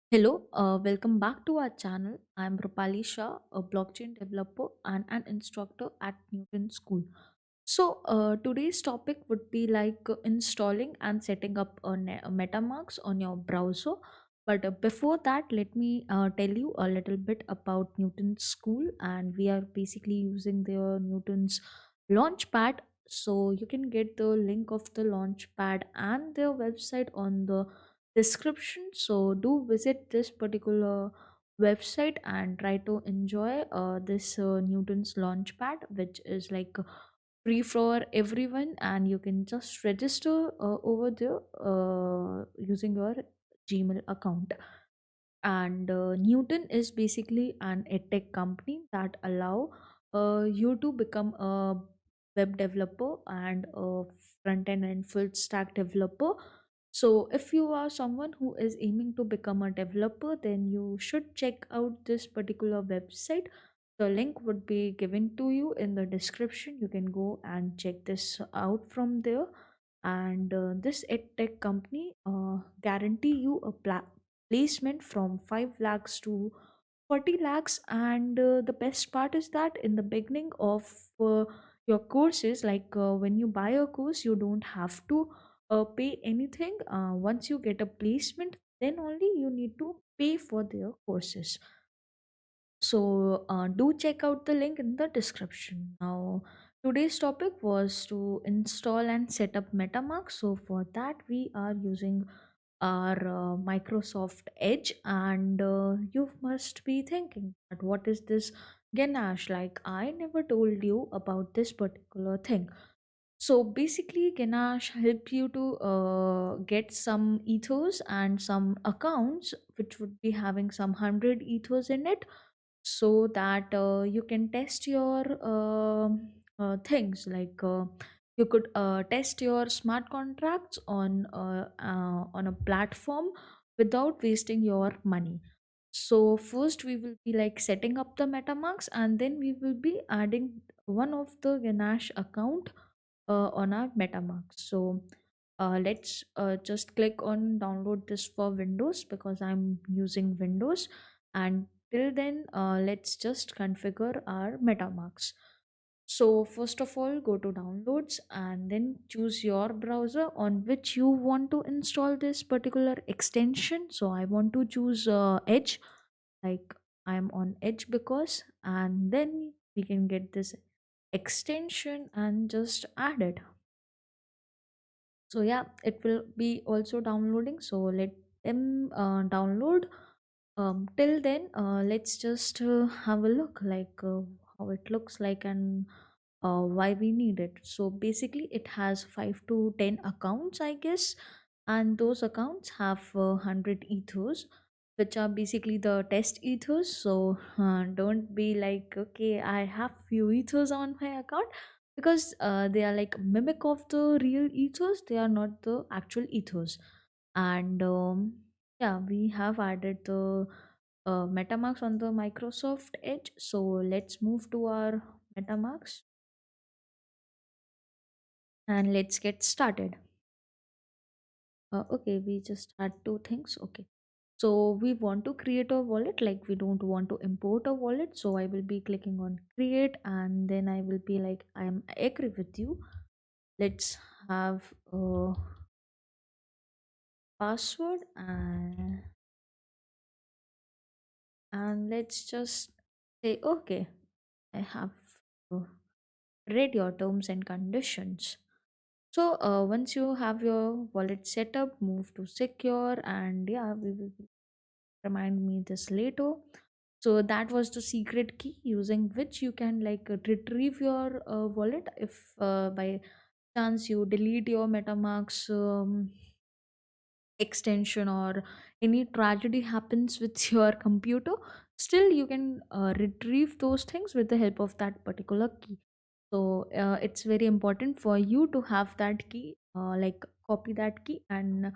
Hello, welcome back to our channel. I'm Rupali Shah, a blockchain developer and an instructor at Newton School. Today's topic would be like installing and setting up a MetaMask on your browser. But before that, let me tell you a little bit about Newton School, and we are basically using their Newton's Launchpad. So you can get the link of the Launchpad and their website on the description. So do visit this particular website and try to enjoy this Newton's Launchpad, which is like free for everyone, and you can just register over there using your Gmail account. And Newton is basically an edtech company that allow you to become a web developer and a front end and full stack developer. So if you are someone who is aiming to become a developer, then you should check out this particular website. The link would be given to you in the description. You can go and check this out from there. And this edtech company guarantee you a placement from 5 lakhs to 40 lakhs. And the best part is that in the beginning of your courses, like when you buy a course, you don't have to pay anything. Once you get a placement, then only you need to pay for their courses. So do check out the link in the description. Now, today's topic was to install and set up MetaMask. So for that, we are using our Microsoft Edge, and you must be thinking that what is this Ganache? Like, I never told you about this particular thing. So basically, Ganache help you to get some ethos and some accounts which would be having some 100 ethos in it, so that you can test your things. Like you could test your smart contracts on a platform without wasting your money. So first we will be like setting up the MetaMask, and then we will be adding one of the Ganache account on our MetaMask. So let's just click on download this for Windows because I'm using Windows. And till then, let's just configure our MetaMask. So first of all, go to downloads and then choose your browser on which you want to install this particular extension. So I want to choose Edge, like I'm on Edge because, and then we can get this extension and just add it. So yeah, it will be also downloading, so let them download. Till then, let's just have a look like how it looks like, and why we need it. So basically it has 5 to 10 accounts, I guess, and those accounts have 100 ethos, which are basically the test ethos. So don't be like, okay, I have few ethos on my account, because they are like mimic of the real ethos, they are not the actual ethos. And yeah, we have added the MetaMask on the Microsoft Edge. So let's move to our MetaMask and let's get started. Okay, we just had two things. Okay, so we want to create a wallet, like we don't want to import a wallet. So I will be clicking on create, and then I will be like, I agree with you. Let's have a password, and let's just say okay, I have uh, read your terms and conditions. So once you have your wallet set up, move to secure, and yeah, we will remind me this later. So that was the secret key using which you can like retrieve your wallet if by chance you delete your MetaMask extension, or any tragedy happens with your computer, still you can retrieve those things with the help of that particular key. So it's very important for you to have that key, like copy that key and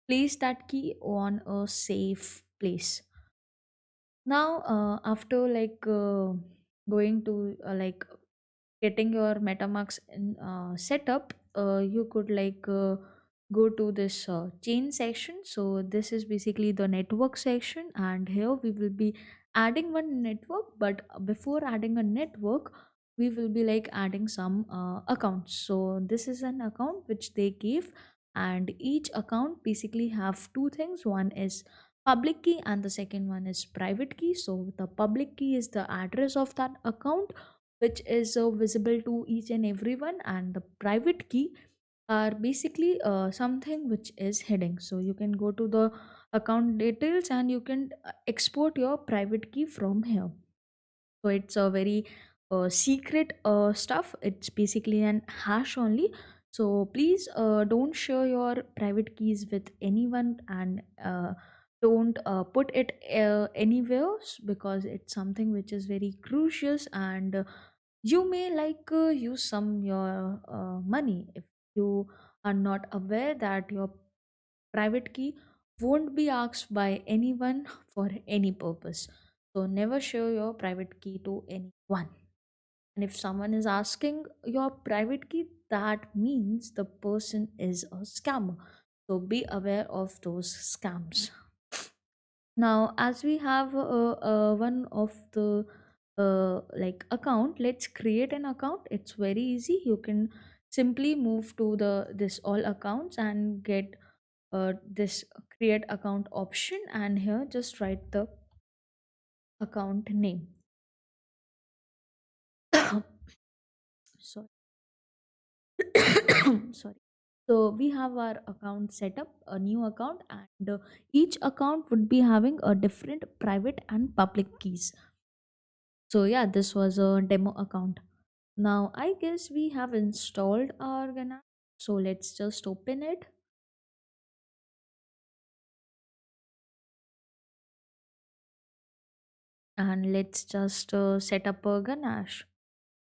place that key on a safe place. Now after like going to like getting your MetaMask in setup, you could like go to this chain section. So this is basically the network section, and here we will be adding one network. But before adding a network, we will be like adding some accounts. So this is an account which they gave, and each account basically have two things. One is public key and the second one is private key. So the public key is the address of that account, which is visible to each and everyone, and the private key are basically something which is hidden. So you can go to the account details and you can export your private key from here. So it's a very secret stuff. It's basically an hash only. So please don't share your private keys with anyone, and don't put it anywhere, because it's something which is very crucial, and you may use some your money if you are not aware that your private key won't be asked by anyone for any purpose. So never share your private key to anyone. And if someone is asking your private key, that means the person is a scammer. So be aware of those scams. Now, as we have one of the account, let's create an account. It's very easy. You can simply move to the this all accounts and get this create account option, and here just write the account name. Sorry. Sorry. So we have our account set up, a new account, and each account would be having a different private and public keys. So yeah, this was a demo account. Now I guess we have installed our Ganache. So let's just open it, and let's just set up a Ganache.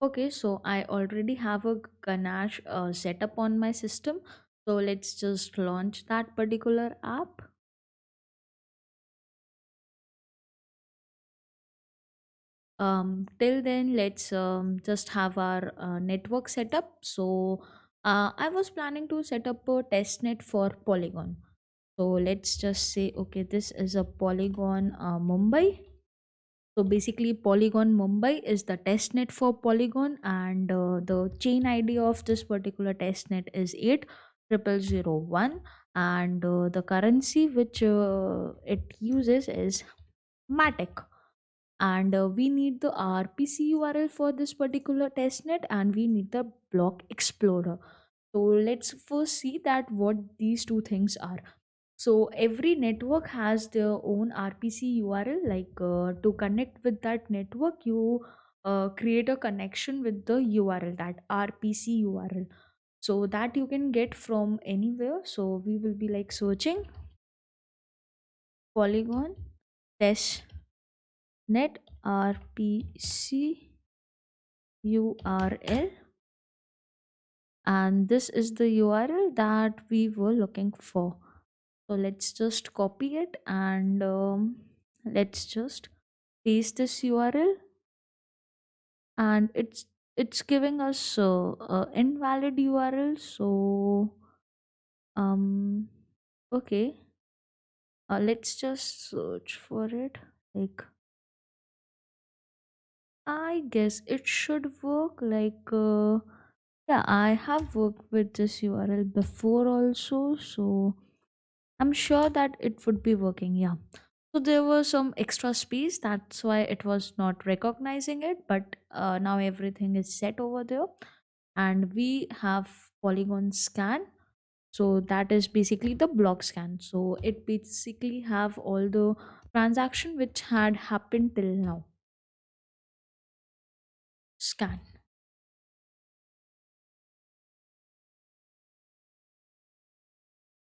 Okay, so I already have a Ganache set up on my system. So let's just launch that particular app. Till then, let's just have our network set up. So I was planning to set up a test net for Polygon. So let's just say, okay, this is a Polygon Mumbai. So basically, Polygon Mumbai is the testnet for Polygon, and the chain ID of this particular testnet is 80001, and the currency which it uses is Matic. And we need the RPC URL for this particular testnet, and we need the block explorer. So let's first see that what these two things are. So every network has their own RPC URL. To connect with that network, you create a connection with the URL, that RPC URL. So that you can get from anywhere. So we will be like searching Polygon testnet RPC URL, and this is the URL that we were looking for. So let's just copy it, and let's just paste this URL, and it's giving us invalid URL. So um okay, let's just search for it. Like, I guess it should work. Yeah, I have worked with this URL before also, so I'm sure that it would be working. Yeah. So there was some extra space, that's why it was not recognizing it. But now everything is set over there, and we have Polygon scan. So that is basically the block scan. So it basically have all the transaction which had happened till now. Scan.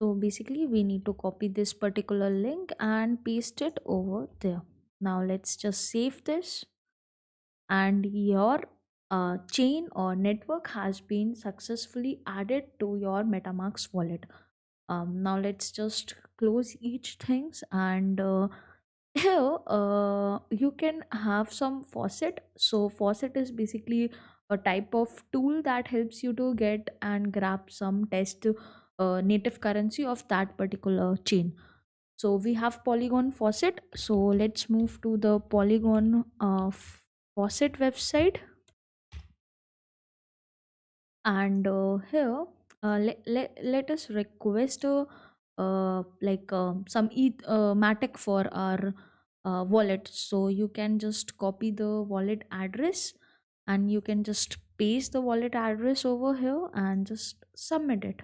So basically we need to copy this particular link and paste it over there. Now let's just save this, and your chain or network has been successfully added to your Metamask wallet. Now let's just close each things, and here you can have some faucet. So faucet is basically a type of tool that helps you to get and grab some test native currency of that particular chain. So we have Polygon faucet. So let's move to the Polygon faucet website. And here let us request some matic for our wallet. So you can just copy the wallet address, and you can just paste the wallet address over here and just submit it.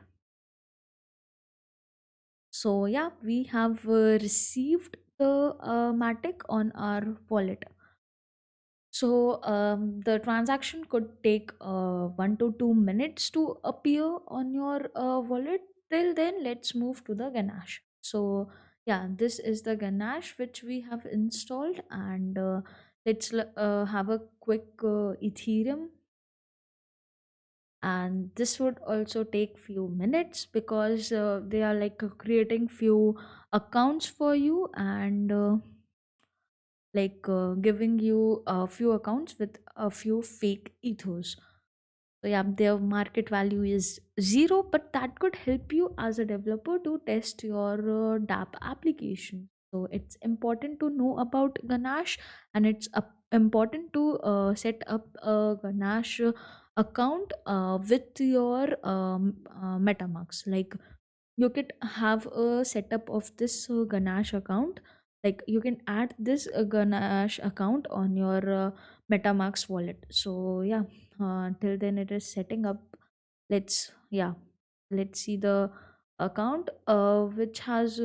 So yeah, we have received the matic on our wallet. So the transaction could take 1 to 2 minutes to appear on your wallet. Till then, let's move to the Ganache. So yeah, this is the Ganache which we have installed, and let's have a quick Ethereum. And this would also take few minutes because they are like creating few accounts for you, and giving you a few accounts with a few fake ethos. So yeah, their market value is zero, but that could help you as a developer to test your DApp application. So it's important to know about Ganache, and it's important to set up a Ganache account with your MetaMask. Like you could have a setup of this Ganache account. Like you can add this Ganache account on your MetaMask wallet. So yeah, till then it is setting up. Let's see the account which has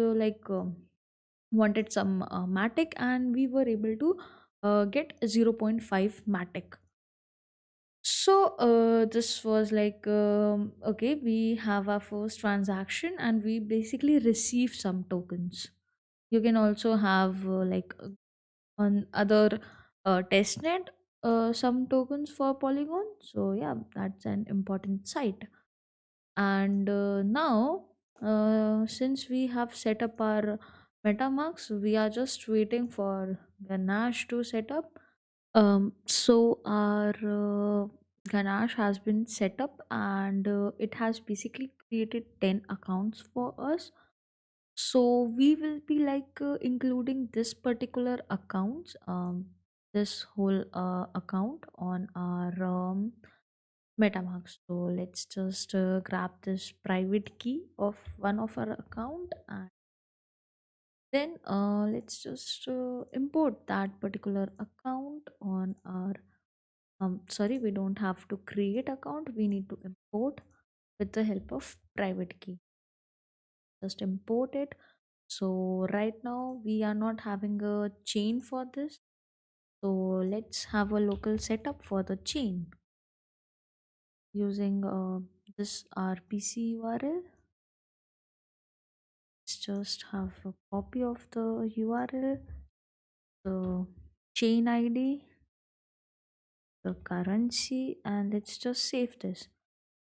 wanted some matic, and we were able to get zero point 0.5 matic. So this was like okay, we have our first transaction and we basically receive some tokens. You can also have on other testnet some tokens for Polygon. So yeah, that's an important site. And now since we have set up our MetaMask, we are just waiting for Ganache to set up. So our Ganache has been set up, and it has basically created 10 accounts for us. So we will be including this particular accounts, this whole account on our MetaMask. So let's just grab this private key of one of our account, and then let's just import that particular account on our sorry, we don't have to create account, we need to import with the help of private key. Just import it. So right now we are not having a chain for this, so let's have a local setup for the chain using this RPC URL. Let's just have a copy of the URL, the chain ID, the currency, and let's just save this.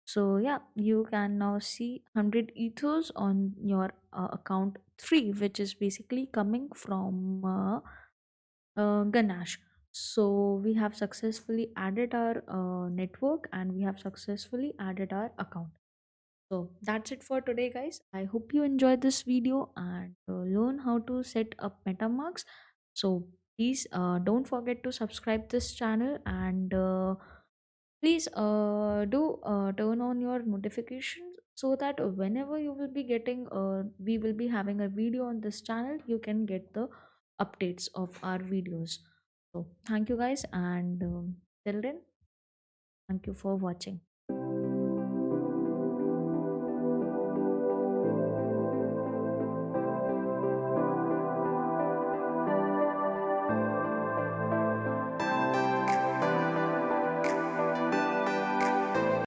So yeah, you can now see 100 ethos on your account 3, which is basically coming from Ganache. So we have successfully added our network, and we have successfully added our account. So that's it for today, guys. I hope you enjoyed this video and learn how to set up MetaMarks. So please don't forget to subscribe this channel, and please do turn on your notifications so that whenever you will be getting we will be having a video on this channel, you can get the updates of our videos. So thank you guys, and till then, thank you for watching.